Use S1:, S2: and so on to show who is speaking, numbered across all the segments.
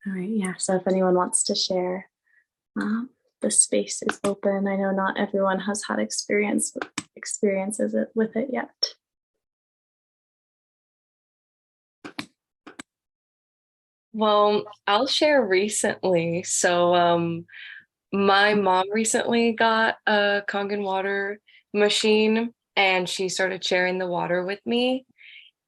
S1: All right, yeah. So if anyone wants to share, um, the space is open. I know not everyone has had experiences with it yet.
S2: Well, I'll share recently. My mom recently got a Kangen water machine and she started sharing the water with me.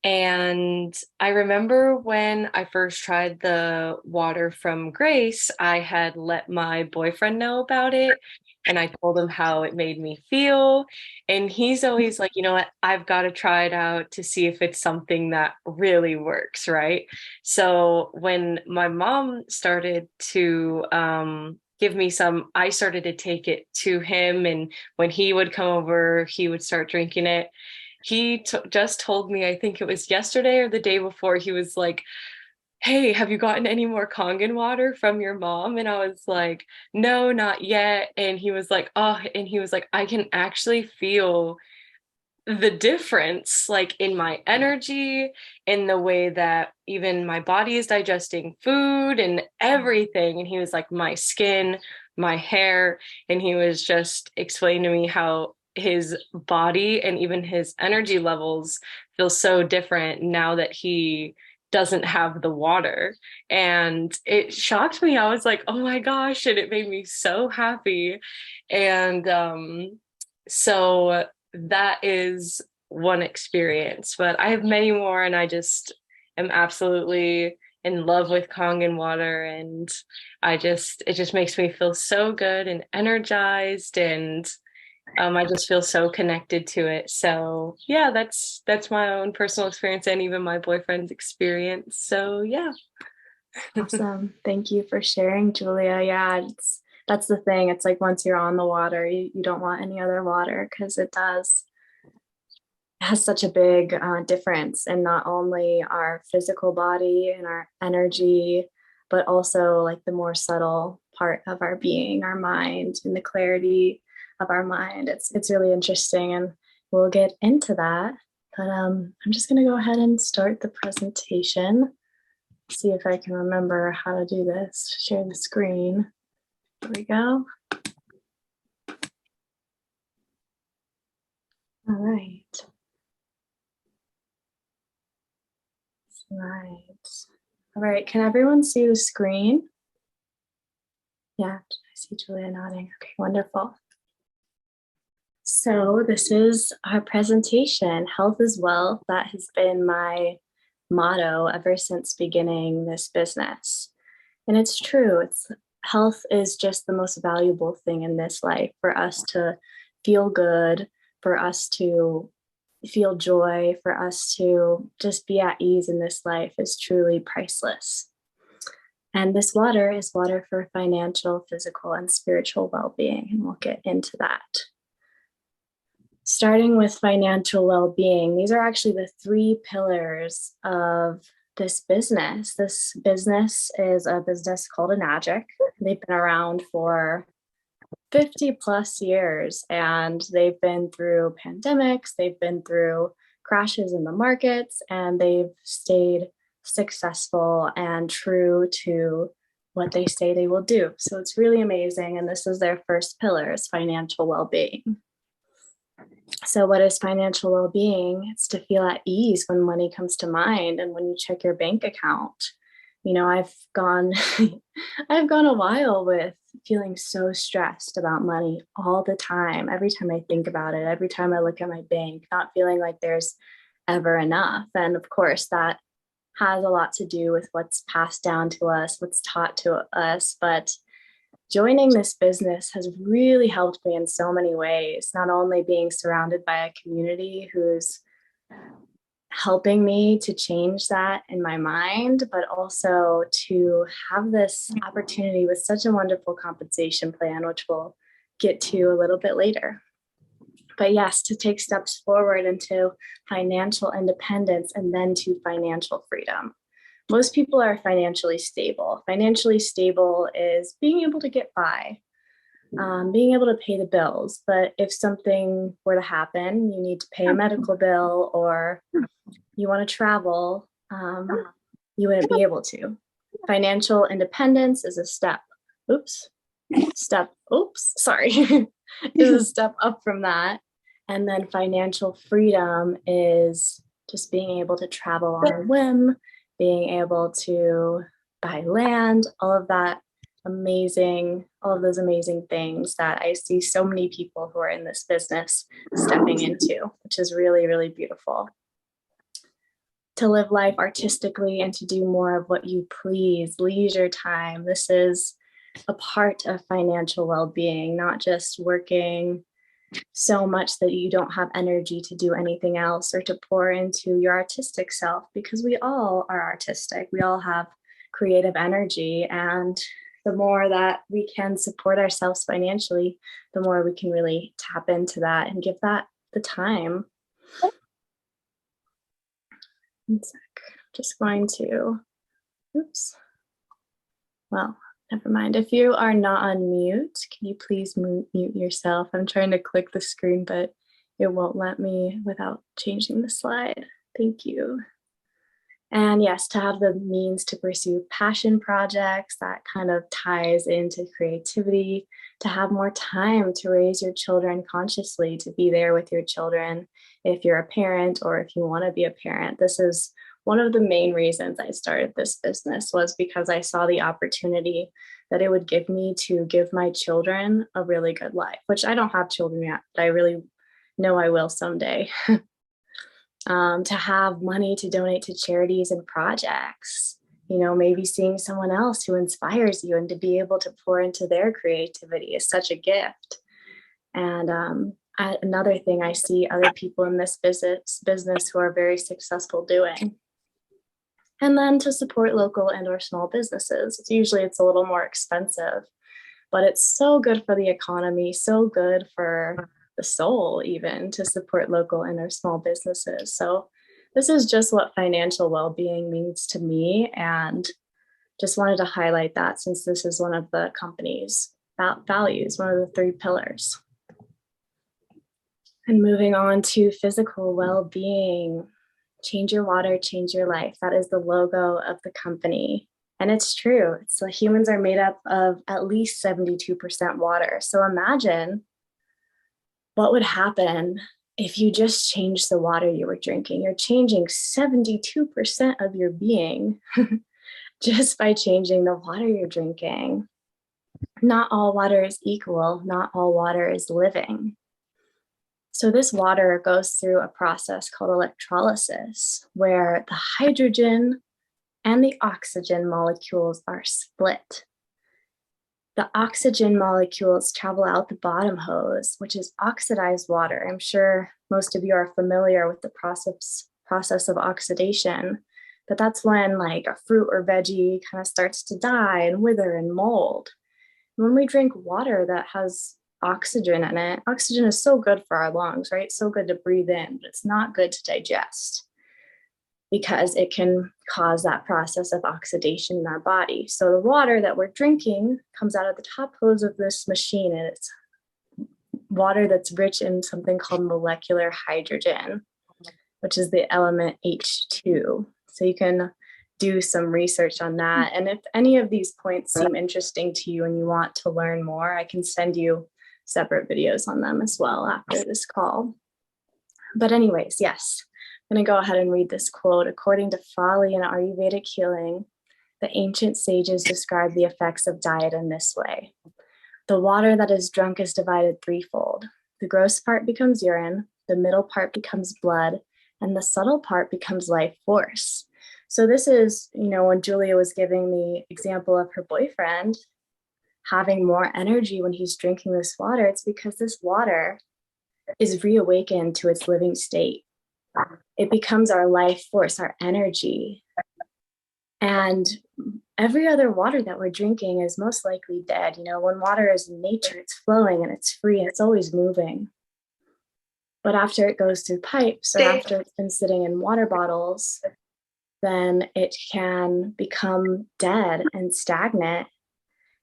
S2: And I remember when I first tried the water from Grace, I had let my boyfriend know about it and I told him how it made me feel. And he's always like, you know what, I've got to try it out to see if it's something that really works, right? So when my mom started to give me some, I started to take it to him. And when he would come over, he would start drinking it. Just told me, I think it was yesterday or the day before, he was like, "Hey, have you gotten any more Kangen water from your mom?" And I was like, "No, not yet." And he was like, "Oh," and he was like, "I can actually feel the difference, like in my energy, in the way that even my body is digesting food and everything." And he was like, "My skin, my hair." And he was just explaining to me how his body and even his energy levels feel so different now that he doesn't have the water. And it shocked me. I was like, "Oh my gosh." And it made me so happy. And so that is one experience, but I have many more, and I just am absolutely in love with Kangen water, and it just makes me feel so good and energized, and I just feel so connected to it. So yeah, that's my own personal experience and even my boyfriend's experience. So yeah.
S1: Awesome. Thank you for sharing, Julia. Yeah, that's the thing. It's like once you're on the water, you don't want any other water because it has such a big difference in not only our physical body and our energy, but also like the more subtle part of our being, our mind, and the clarity of our mind. It's really interesting, and we'll get into that. But I'm just gonna go ahead and start the presentation. See if I can remember how to do this. Share the screen. There we go. All right. Right. All right. Can everyone see the screen? Yeah, I see Julia nodding. Okay, wonderful. So this is our presentation, Health is Wealth. That has been my motto ever since beginning this business. And it's true. It's health is just the most valuable thing in this life for us to feel good, for us to feel joy, for us to just be at ease in this life is truly priceless. And this water is water for financial, physical, and spiritual well being. And we'll get into that. Starting with financial well being, these are actually the three pillars of this business. This business is a business called Enagic. They've been around for 50 plus years and they've been through pandemics, they've been through crashes in the markets, and they've stayed successful and true to what they say they will do. So it's really amazing. And this is their first pillar is financial well-being. So what is financial well-being? It's to feel at ease when money comes to mind and when you check your bank account. You know, I've gone I've gone a while with feeling so stressed about money all the time. Every time I think about it, every time I look at my bank, not feeling like there's ever enough. And of course, that has a lot to do with what's passed down to us, what's taught to us, but joining this business has really helped me in so many ways, not only being surrounded by a community who's helping me to change that in my mind, but also to have this opportunity with such a wonderful compensation plan, which we'll get to a little bit later. But yes, to take steps forward into financial independence and then to financial freedom. Most people are financially stable. Financially stable is being able to get by, being able to pay the bills. But if something were to happen, you need to pay a medical bill or you want to travel, you wouldn't be able to. Financial independence is a step. Oops. Sorry. Is a step up from that. And then financial freedom is just being able to travel on a whim, being able to buy land, all of those amazing things that I see so many people who are in this business stepping into, which is really, really beautiful. To live life artistically and to do more of what you please, leisure time. This is a part of financial well-being, not just working so much that you don't have energy to do anything else or to pour into your artistic self, because we all are artistic. We all have creative energy, and the more that we can support ourselves financially, the more we can really tap into that and give that the time. One sec. Just going to, oops. Well, never mind. If you are not on mute, can you please mute yourself? I'm trying to click the screen, but it won't let me without changing the slide. Thank you. And yes, to have the means to pursue passion projects, that kind of ties into creativity, to have more time to raise your children consciously, to be there with your children if you're a parent or if you want to be a parent. This is one of the main reasons I started this business, was because I saw the opportunity that it would give me to give my children a really good life, which I don't have children yet, but I really know I will someday. To have money to donate to charities and projects, maybe seeing someone else who inspires you and to be able to pour into their creativity is such a gift. And another thing I see other people in this business who are very successful doing. And then to support local and or small businesses. Usually it's a little more expensive, but it's so good for the economy, so good for the soul, even to support local and or small businesses. So this is just what financial well-being means to me, and just wanted to highlight that since this is one of the company's values, one of the 3 pillars. And moving on to physical well-being, change your water, change your life. That is the logo of the company. And it's true. So humans are made up of at least 72% water. So imagine what would happen if you just changed the water you were drinking. You're changing 72% of your being just by changing the water you're drinking. Not all water is equal. Not all water is living. So this water goes through a process called electrolysis, where the hydrogen and the oxygen molecules are split. The oxygen molecules travel out the bottom hose, which is oxidized water. I'm sure most of you are familiar with the process of oxidation, but that's when like a fruit or veggie kind of starts to die and wither and mold. When we drink water that has oxygen in it, oxygen is so good for our lungs, right? So good to breathe in, but it's not good to digest, because it can cause that process of oxidation in our body. So the water that we're drinking comes out of the top hose of this machine, and it's water that's rich in something called molecular hydrogen, which is the element H2. So you can do some research on that. And if any of these points seem interesting to you and you want to learn more, I can send you separate videos on them as well after this call. But anyways, yes. I'm going to go ahead and read this quote. According to Fali and Ayurvedic healing, the ancient sages describe the effects of diet in this way. The water that is drunk is divided threefold. The gross part becomes urine, the middle part becomes blood, and the subtle part becomes life force. So this is, when Julia was giving the example of her boyfriend having more energy when he's drinking this water, it's because this water is reawakened to its living state. It becomes our life force, our energy. And every other water that we're drinking is most likely dead. When water is in nature, it's flowing and it's free, and it's always moving. But after it goes through pipes, or after it's been sitting in water bottles, then it can become dead and stagnant.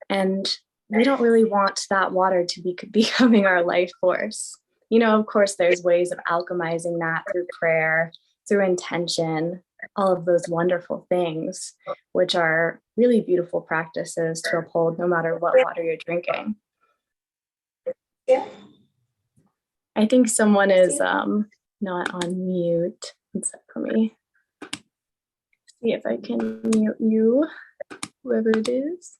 S1: And we don't really want that water to be becoming our life force. Of course, there's ways of alchemizing that through prayer, through intention, all of those wonderful things, which are really beautiful practices to uphold no matter what water you're drinking.
S2: Yeah.
S1: I think someone is not on mute. One sec for me. See if I can mute you, whoever it is.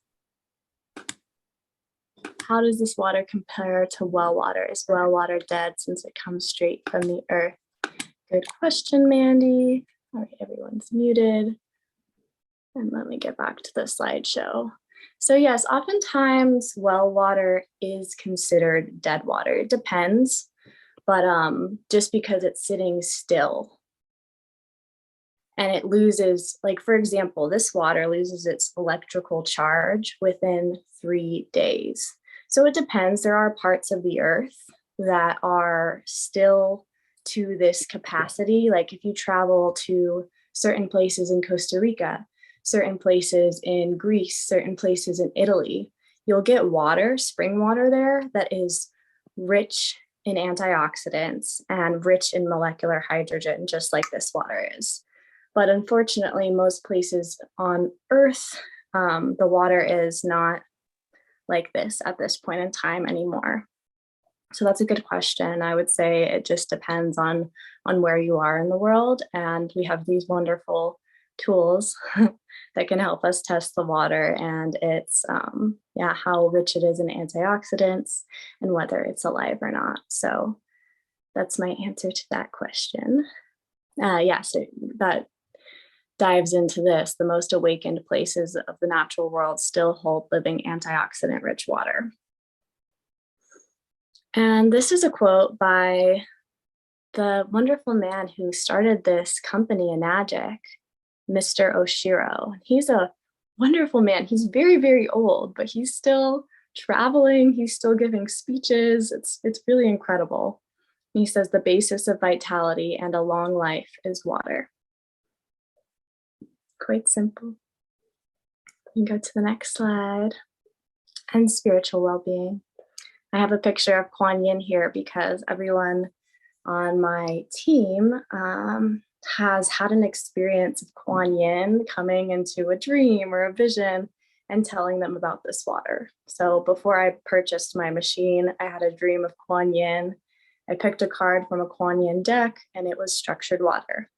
S1: How does this water compare to well water? Is well water dead since it comes straight from the earth? Good question, Mandy. All right, everyone's muted. And let me get back to the slideshow. So yes, oftentimes well water is considered dead water. It depends, but just because it's sitting still and it loses, like for example, this water loses its electrical charge within 3 days. So it depends. There are parts of the earth that are still to this capacity. Like if you travel to certain places in Costa Rica, certain places in Greece, certain places in Italy, you'll get water, spring water there that is rich in antioxidants and rich in molecular hydrogen, just like this water is. But unfortunately, most places on Earth, the water is not like this at this point in time anymore. So that's a good question. I would say it just depends on where you are in the world. And we have these wonderful tools that can help us test the water and its, how rich it is in antioxidants and whether it's alive or not. So that's my answer to that question. So that dives into this. The most awakened places of the natural world still hold living antioxidant rich water. And this is a quote by the wonderful man who started this company, Enagic, Mr. Oshiro. He's a wonderful man. He's very, very old, but he's still traveling. He's still giving speeches. It's really incredible. He says the basis of vitality and a long life is water. Quite simple. You can go to the next slide. And spiritual well-being. I have a picture of Kuan Yin here because everyone on my team has had an experience of Kuan Yin coming into a dream or a vision and telling them about this water. So before I purchased my machine, I had a dream of Kuan Yin. I picked a card from a Kuan Yin deck and it was structured water.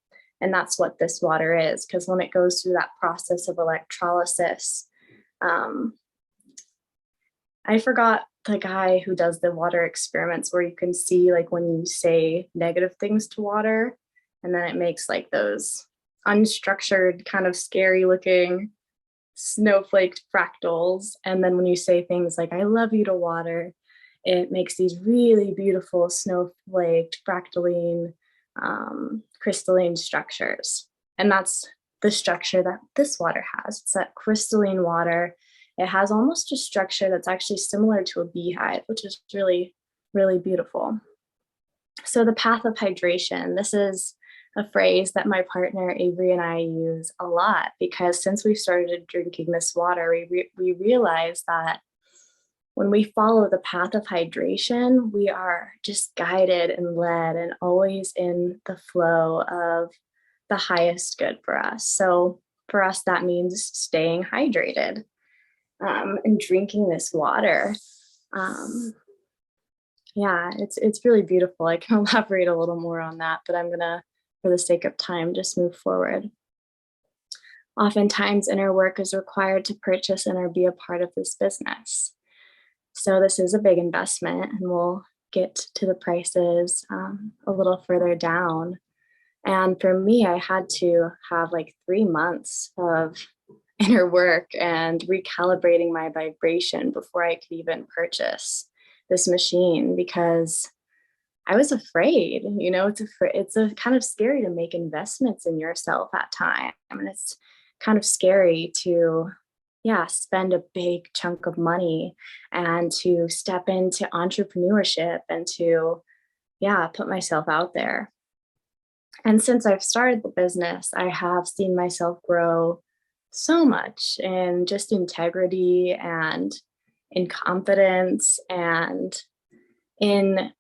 S1: And that's what this water is, because when it goes through that process of electrolysis, I forgot the guy who does the water experiments where you can see like when you say negative things to water and then it makes like those unstructured kind of scary looking snowflaked fractals. And then when you say things like I love you to water, it makes these really beautiful snowflaked fractaline crystalline structures. And that's the structure that this water has. It's that crystalline water. It has almost a structure that's actually similar to a beehive, which is really, really beautiful. So the path of hydration, this is a phrase that my partner Avery and I use a lot because since we started drinking this water, we realized that when we follow the path of hydration, we are just guided and led and always in the flow of the highest good for us. So for us, that means staying hydrated and drinking this water. It's really beautiful. I can elaborate a little more on that, but I'm gonna, for the sake of time, just move forward. Oftentimes, inner work is required to purchase and or be a part of this business. So this is a big investment, and we'll get to the prices a little further down. And for me, I had to have like 3 months of inner work and recalibrating my vibration before I could even purchase this machine because I was afraid. You know, it's a kind of scary to make investments in yourself at time. I mean, it's kind of scary to spend a big chunk of money and to step into entrepreneurship and to put myself out there. And since I've started the business, I have seen myself grow so much in just integrity and in confidence and in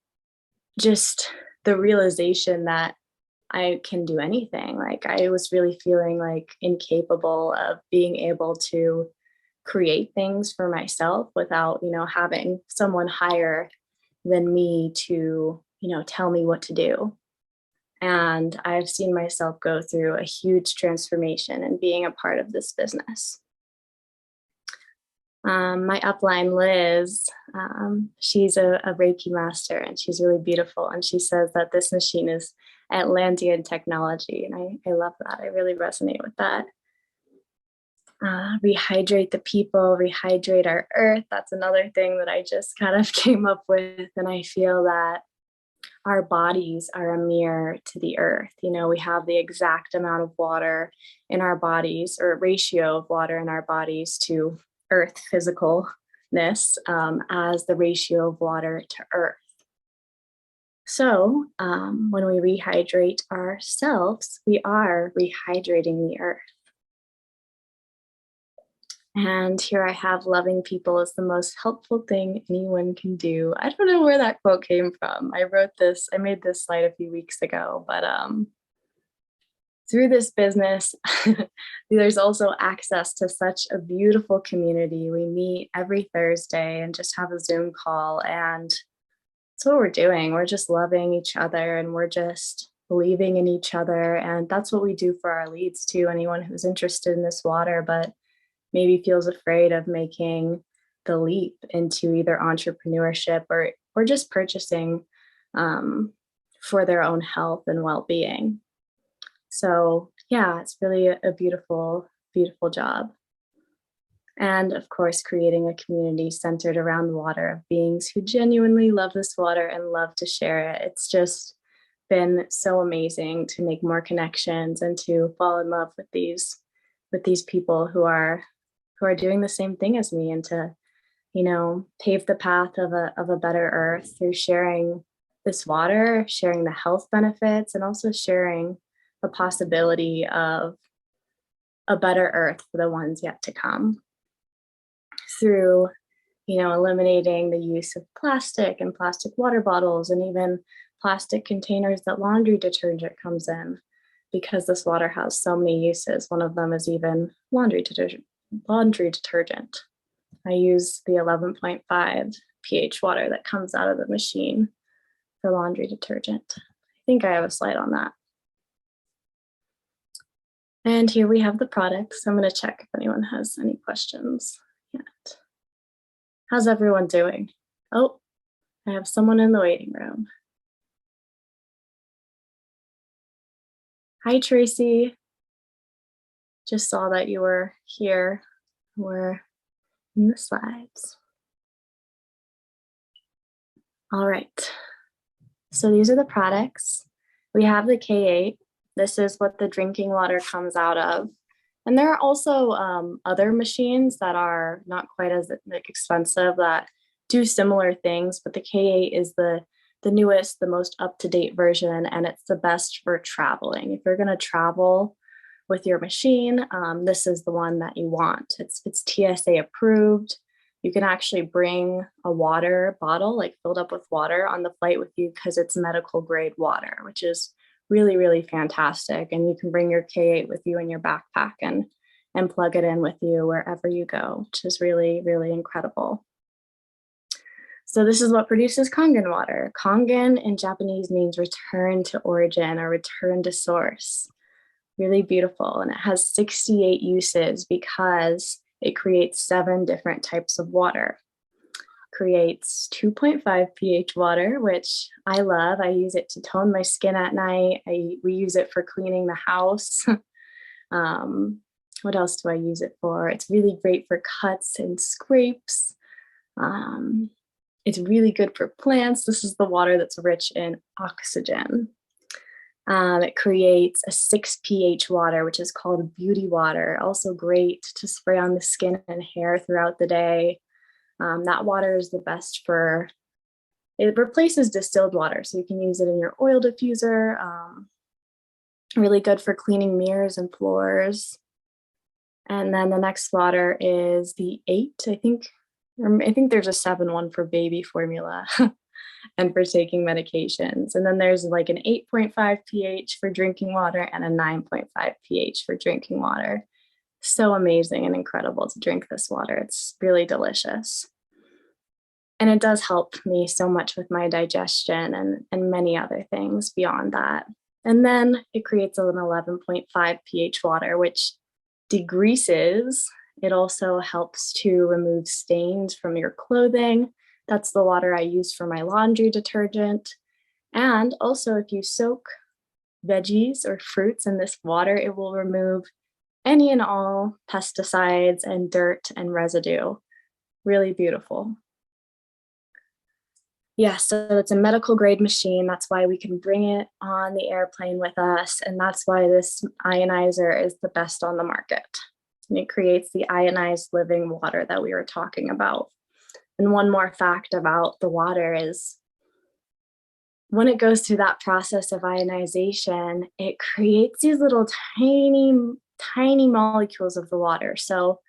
S1: just the realization that I can do anything. Like I was really feeling like incapable of being able to create things for myself without, having someone higher than me to, tell me what to do. And I've seen myself go through a huge transformation in being a part of this business. My upline, Liz, she's a Reiki master and she's really beautiful. And she says that this machine is Atlantean technology. And I love that. I really resonate with that. Rehydrate the people, rehydrate our earth. That's another thing that I just kind of came up with. And I feel that our bodies are a mirror to the earth. We have the exact amount of water in our bodies, or ratio of water in our bodies to earth physicalness, as the ratio of water to earth. So when we rehydrate ourselves, we are rehydrating the earth. And here I have loving people is the most helpful thing anyone can do. I don't know where that quote came from. I made this slide a few weeks ago, but through this business, there's also access to such a beautiful community. We meet every Thursday and just have a Zoom call. And that's what we're doing. We're just loving each other and we're just believing in each other. And that's what we do for our leads too. Anyone who's interested in this water, but maybe feels afraid of making the leap into either entrepreneurship or just purchasing for their own health and well-being. So yeah, it's really a beautiful, beautiful job. And of course, creating a community centered around water of beings who genuinely love this water and love to share it. It's just been so amazing to make more connections and to fall in love with these people who are doing the same thing as me, and to, pave the path of a better earth through sharing this water, sharing the health benefits, and also sharing the possibility of a better earth for the ones yet to come through, eliminating the use of plastic and plastic water bottles and even plastic containers that laundry detergent comes in, because this water has so many uses. One of them is even laundry detergent. I use the 11.5 pH water that comes out of the machine for laundry detergent. I think I have a slide on that. And here we have the products. I'm going to check if anyone has any questions yet. How's everyone doing? Oh, I have someone in the waiting room. Hi, Tracy. Just saw that you were here. We're in the slides. All right. So these are the products. We have the K8. This is what the drinking water comes out of. And there are also other machines that are not quite as expensive that do similar things, but the K8 is the newest, the most up-to-date version, and it's the best for traveling. If you're going to travel with your machine, this is the one that you want. It's TSA approved. You can actually bring a water bottle, like filled up with water, on the flight with you because it's medical grade water, which is really, really fantastic. And you can bring your K8 with you in your backpack and plug it in with you wherever you go, which is really, really incredible. So this is what produces Kangen water. Kangen in Japanese means return to origin or return to source. Really beautiful. And it has 68 uses because it creates 7 different types of water. Creates 2.5 pH water, which I love. I use it to tone my skin at night. We use it for cleaning the house. What else do I use it for? It's really great for cuts and scrapes. It's really good for plants. This is the water that's rich in oxygen. It creates a 6 pH water, which is called beauty water. Also great to spray on the skin and hair throughout the day. That water is the best for, it replaces distilled water. So you can use it in your oil diffuser. Really good for cleaning mirrors and floors. And then the next water is the 8, I think there's a 7 one for baby formula. and for taking medications. And then there's like an 8.5 pH for drinking water and a 9.5 pH for drinking water. So amazing and incredible to drink this water. It's really delicious. And it does help me so much with my digestion and many other things beyond that. And then it creates an 11.5 pH water, which degreases. It also helps to remove stains from your clothing. That's the water I use for my laundry detergent. And also, if you soak veggies or fruits in this water, it will remove any and all pesticides and dirt and residue. Really beautiful. Yeah, so it's a medical grade machine. That's why we can bring it on the airplane with us. And that's why this ionizer is the best on the market. And it creates the ionized living water that we were talking about. And one more fact about the water is when it goes through that process of ionization, it creates these little tiny, tiny molecules of the water. So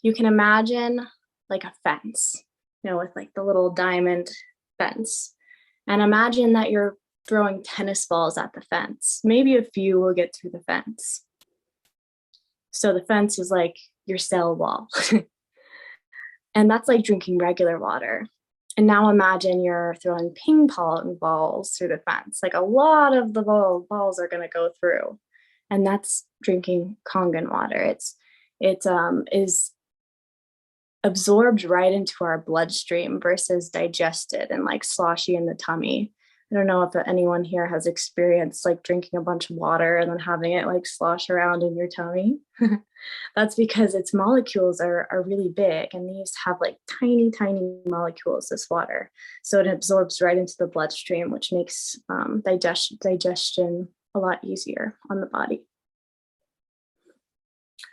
S1: you can imagine like a fence, with like the little diamond fence. And imagine that you're throwing tennis balls at the fence. Maybe a few will get through the fence. So the fence is like your cell wall. And that's like drinking regular water. And now imagine you're throwing ping pong balls through the fence. Like a lot of the balls are going to go through. And that's drinking Kangen water. It is absorbed right into our bloodstream versus digested and like sloshy in the tummy. I don't know if anyone here has experienced like drinking a bunch of water and then having it like slosh around in your tummy. That's because its molecules are really big, and these have like tiny, tiny molecules, this water. So it absorbs right into the bloodstream, which makes digestion a lot easier on the body.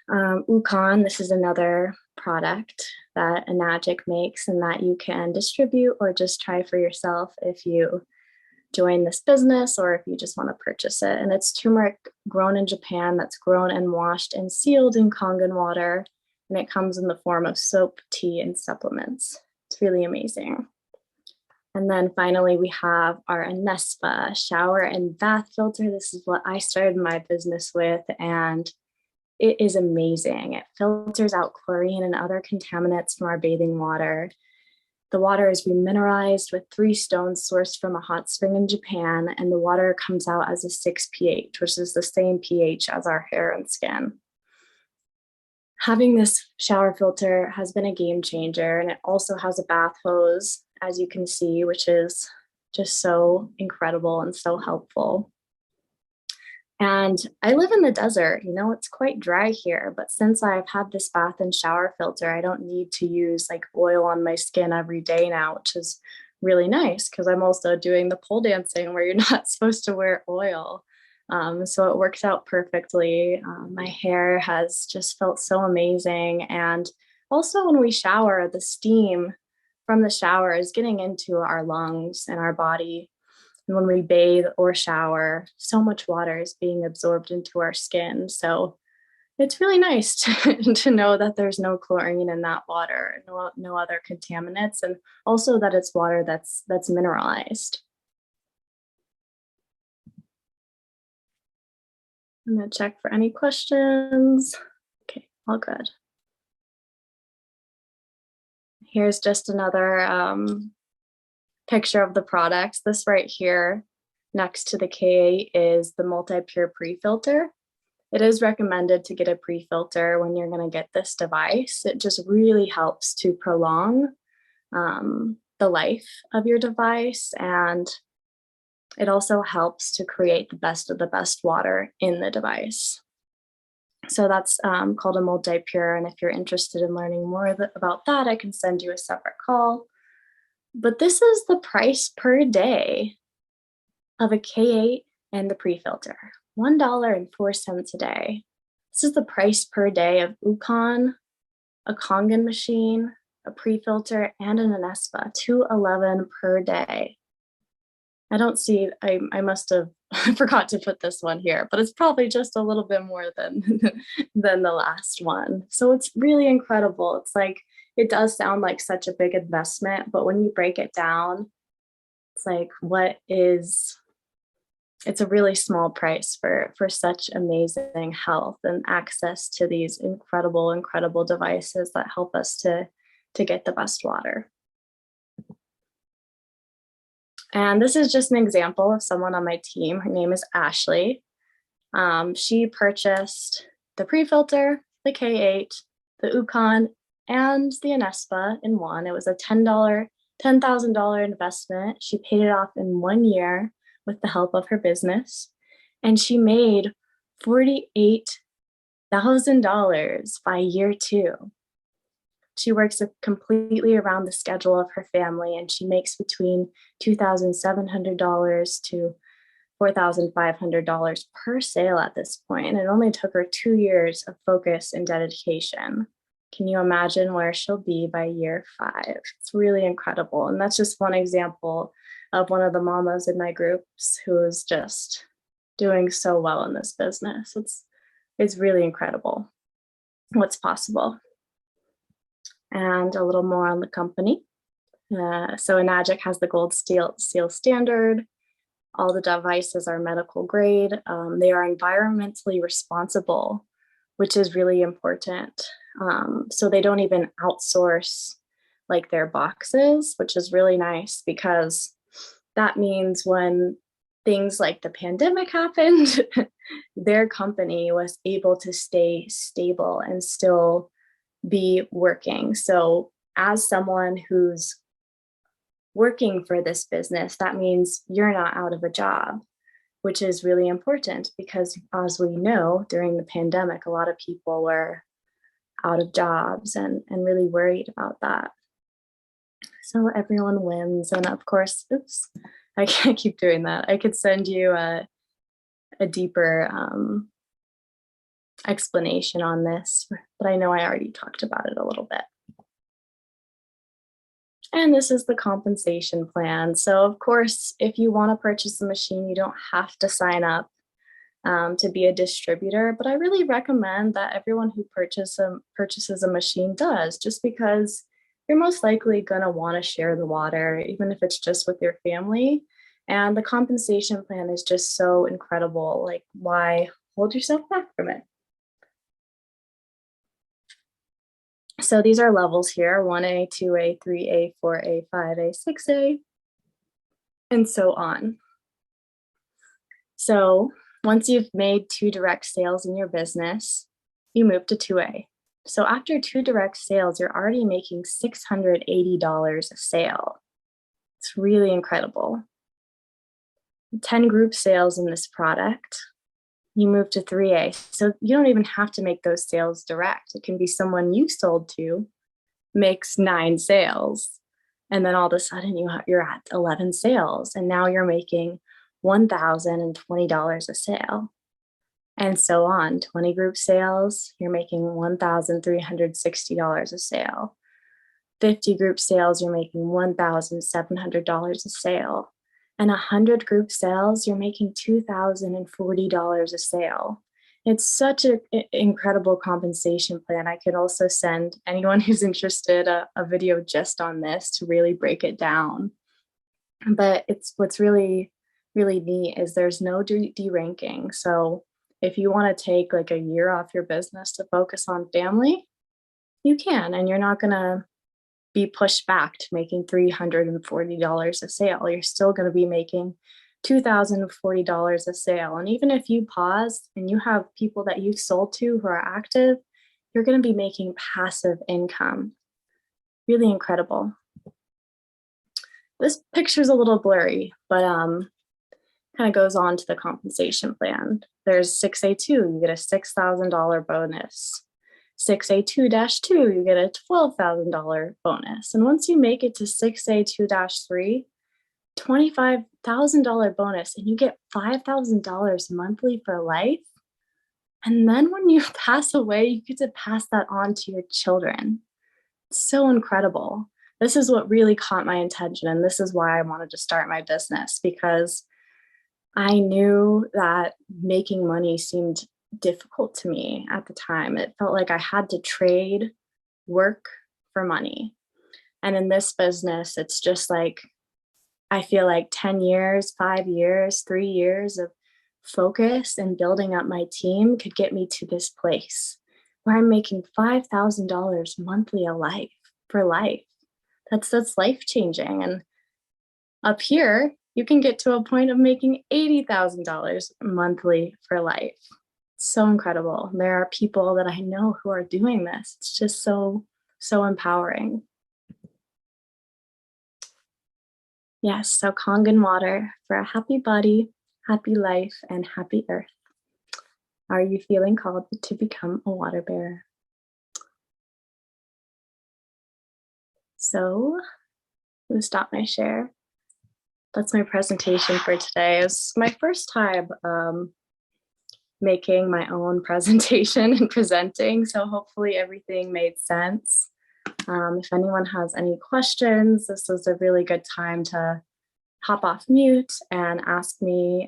S1: Ukon, this is another product that Enagic makes and that you can distribute or just try for yourself if you join this business or if you just want to purchase it. And it's turmeric grown in Japan that's grown and washed and sealed in Kangen water. And it comes in the form of soap, tea, and supplements. It's really amazing. And then finally, we have our Anespa shower and bath filter. This is what I started my business with, and it is amazing. It filters out chlorine and other contaminants from our bathing water. The water is remineralized with 3 stones sourced from a hot spring in Japan, and the water comes out as a 6 pH, which is the same pH as our hair and skin. Having this shower filter has been a game changer, and it also has a bath hose, as you can see, which is just so incredible and so helpful. And I live in the desert, it's quite dry here, but since I've had this bath and shower filter, I don't need to use like oil on my skin every day now, which is really nice because I'm also doing the pole dancing where you're not supposed to wear oil. So it works out perfectly. My hair has just felt so amazing. And also when we shower, the steam from the shower is getting into our lungs and our body. And when we bathe or shower, so much water is being absorbed into our skin. So it's really nice to know that there's no chlorine in that water, no other contaminants, and also that it's water that's mineralized. I'm gonna check for any questions. Okay, all good. Here's just another picture of the products. This right here next to the K8 is the multi-pure pre-filter. It is recommended to get a pre-filter when you're going to get this device. It just really helps to prolong the life of your device, and it also helps to create the best of the best water in the device. So that's called a multi-pure, and if you're interested in learning more about that, I can send you a separate call. But this is the price per day of a K8 and the pre-filter, $1.04 a day. This is the price per day of Ukon, a Kangen machine, a pre-filter, and an Anespa, $211 per day. I don't see, I must have forgot to put this one here, but it's probably just a little bit more than the last one. So it's really incredible. It's like, it does sound like such a big investment, but when you break it down, It's like, it's a really small price for such amazing health and access to these incredible devices that help us to get the best water. And this is just an example of someone on my team. Her name is Ashley. She purchased the pre-filter, the K8, the Ukon, and the Anespa in one. It was a $10,000 investment. She paid it off in 1 year with the help of her business. And she made $48,000 by year 2. She works completely around the schedule of her family, and she makes between $2,700 to $4,500 per sale at this point. And it only took her 2 years of focus and dedication. Can you imagine where she'll be by year 5? It's really incredible. And that's just one example of one of the mamas in my groups who is just doing so well in this business. It's really incredible what's possible. And a little more on the company. So Enagic has the gold seal standard. All the devices are medical grade. They are environmentally responsible, which is really important. So they don't even outsource like their boxes, which is really nice, because that means when things like the pandemic happened, their company was able to stay stable and still be working. So as someone who's working for this business, that means you're not out of a job, which is really important, because as we know, during the pandemic, a lot of people were out of jobs and really worried about that. So everyone wins. And of course, oops, I can't keep doing that. I could send you a deeper explanation on this, but I know I already talked about it a little bit. And this is the compensation plan. So of course, if you want to purchase a machine, you don't have to sign up to be a distributor, but I really recommend that everyone who purchases a machine does, just because you're most likely going to want to share the water, even if it's just with your family. And the compensation plan is just so incredible. Like, why hold yourself back from it? So these are levels here: 1A, 2A, 3A, 4A, 5A, 6A, and so on. So once you've made 2 direct sales in your business, you move to 2A. So after 2 direct sales, you're already making $680 a sale. It's really incredible. 10 group sales in this product, you move to 3A. So you don't even have to make those sales direct. It can be someone you sold to makes 9 sales. And then all of a sudden you're at 11 sales, and now you're making $1,020 a sale. And so on. 20 group sales, you're making $1,360 a sale. 50 group sales, you're making $1,700 a sale. And 100 group sales, you're making $2,040 a sale. It's such an incredible compensation plan. I could also send anyone who's interested a video just on this to really break it down. But it's what's really, really neat is there's no deranking. So if you want to take like a year off your business to focus on family, you can, and you're not going to be pushed back to making $340 a sale. You're still going to be making $2,040 a sale. And even if you pause and you have people that you've sold to who are active, you're going to be making passive income. Really incredible. This picture's a little blurry, but kind of goes on to the compensation plan. There's 6A2, you get a $6,000 bonus. 6A2-2, you get a $12,000 bonus. And once you make it to 6A2-3, $25,000 bonus, and you get $5,000 monthly for life. And then when you pass away, you get to pass that on to your children. It's so incredible. This is what really caught my attention. And this is why I wanted to start my business, because I knew that making money seemed difficult to me at the time. It felt like I had to trade work for money. And in this business, it's just like I feel like 10 years, 5 years, 3 years of focus and building up my team could get me to this place where I'm making $5,000 monthly for life. That's life changing. And up here, you can get to a point of making $80,000 monthly for life. So incredible. There are people that I know who are doing this. It's just so empowering. Yes, so Kangen water for a happy body, happy life, and happy earth. Are you feeling called to become a water bearer? So, I'm going to stop my share. That's my presentation for today. It's my first time making my own presentation and presenting, so hopefully everything made sense. If anyone has any questions, this is a really good time to hop off mute and ask me.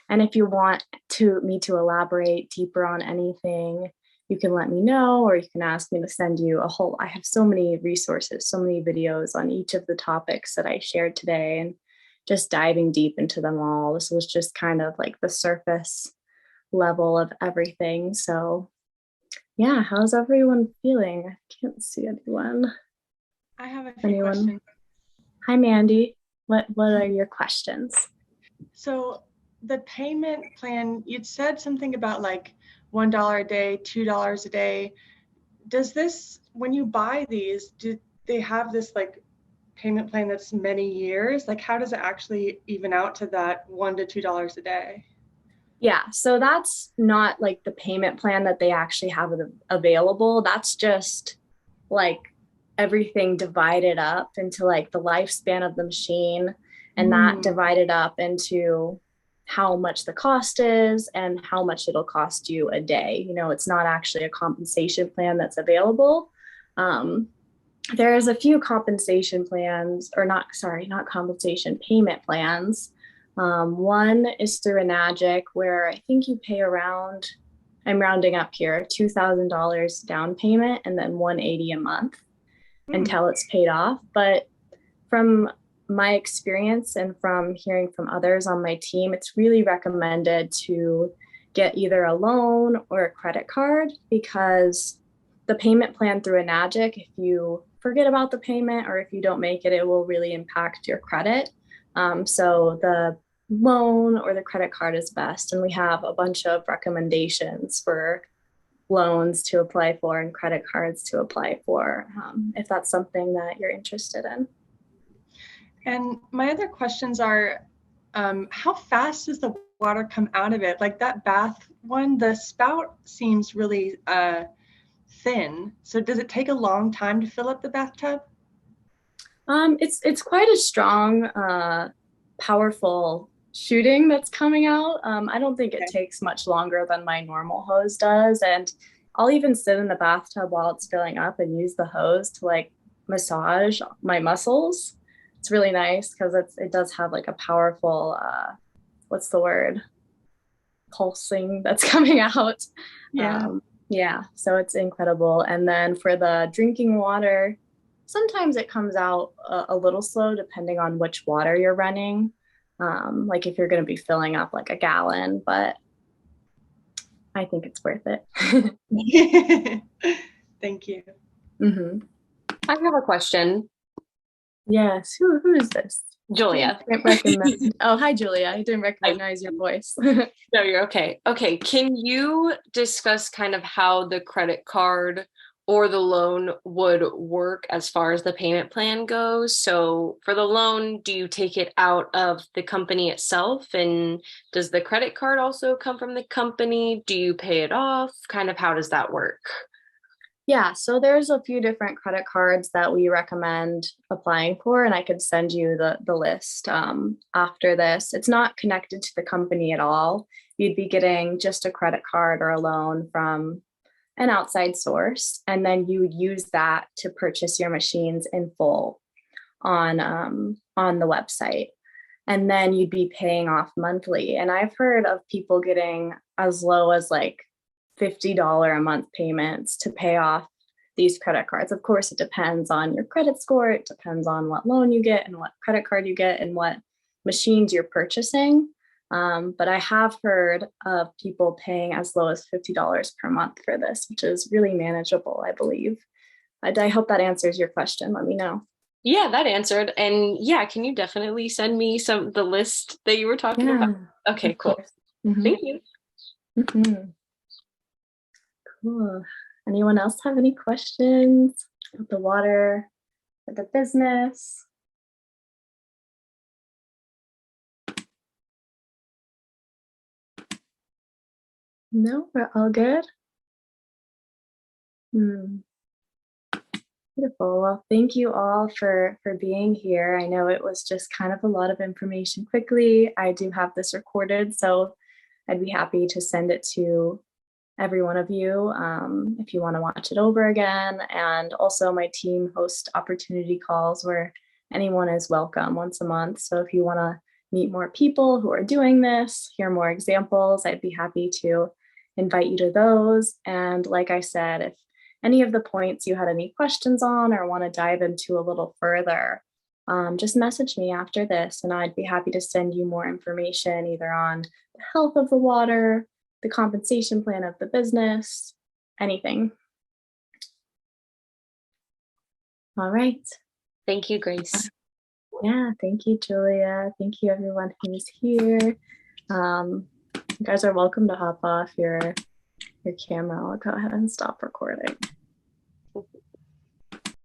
S1: And if you want me to elaborate deeper on anything, you can let me know, or you can ask me to send you I have so many resources, so many videos on each of the topics that I shared today, and just diving deep into them all. This was just kind of like the surface level of everything. So yeah, how's everyone feeling? I can't see anyone.
S3: I have a few questions.
S1: Hi, Mandy. What are your questions?
S3: So the payment plan, you'd said something about like $1 a day, $2 a day. Does this, when you buy these, do they have this like payment plan that's many years? Like how does it actually even out to that $1 to $2 a day?
S1: Yeah, so that's not like the payment plan that they actually have available. That's just like everything divided up into like the lifespan of the machine, and that divided up into how much the cost is and how much it'll cost you a day. It's not actually a compensation plan that's available. There's a few compensation plans, or not compensation, payment plans. One is through Enagic, where I think you pay around, I'm rounding up here, $2,000 down payment and then $180 a month until it's paid off. But from my experience and from hearing from others on my team, it's really recommended to get either a loan or a credit card, because the payment plan through Enagic, if you forget about the payment or if you don't make it, it will really impact your credit. So the loan or the credit card is best. And we have a bunch of recommendations for loans to apply for and credit cards to apply for, if that's something that you're interested in.
S3: And my other questions are, how fast does the water come out of it? Like that bath one, the spout seems really thin. So does it take a long time to fill up the bathtub?
S1: It's quite a strong, powerful shooting that's coming out. I don't think it takes much longer than my normal hose does. And I'll even sit in the bathtub while it's filling up and use the hose to like massage my muscles. It's really nice because it does have like a powerful, what's the word? Pulsing that's coming out. Yeah, so it's incredible. And then for the drinking water, sometimes it comes out a little slow depending on which water you're running. Like if you're going to be filling up like a gallon, but I think it's worth it.
S3: Thank you.
S2: I have a question.
S1: Yes. Who is this?
S2: Julia.
S1: I can't recognize. Oh, hi, Julia. I didn't recognize your voice.
S2: No, you're okay. Okay. Can you discuss kind of how the credit card or the loan would work as far as the payment plan goes? So for the loan, do you take it out of the company itself? And does the credit card also come from the company? Do you pay it off? Kind of how does that work?
S1: Yeah, so there's a few different credit cards that we recommend applying for, and I could send you the list after this. It's not connected to the company at all. You'd be getting just a credit card or a loan from an outside source, and then you would use that to purchase your machines in full on the website. And then you'd be paying off monthly. And I've heard of people getting as low as like $50 a month payments to pay off these credit cards. Of course, it depends on your credit score. It depends on what loan you get and what credit card you get and what machines you're purchasing. But I have heard of people paying as low as $50 per month for this, which is really manageable, I believe. I hope that answers your question. Let me know.
S2: Yeah, that answered. And yeah, can you definitely send me the list that you were talking about? Okay,
S1: Of
S2: cool.
S1: course. Mhm.
S2: Thank you.
S1: Mhm. Cool. Anyone else have any questions about the water or the business? No, we're all good. Beautiful. Well, thank you all for being here. I know it was just kind of a lot of information quickly. I do have this recorded, so I'd be happy to send it to every one of you if you want to watch it over again. And also, my team hosts opportunity calls where anyone is welcome once a month. So if you want to meet more people who are doing this, hear more examples, I'd be happy to invite you to those. And like I said, if any of the points you had any questions on or want to dive into a little further, just message me after this and I'd be happy to send you more information either on the health of the water, the compensation plan of the business, anything. All right.
S2: Thank you, Grace.
S1: Yeah, thank you, Julia. Thank you, everyone who's here. You guys are welcome to hop off your camera. I'll go ahead and stop recording.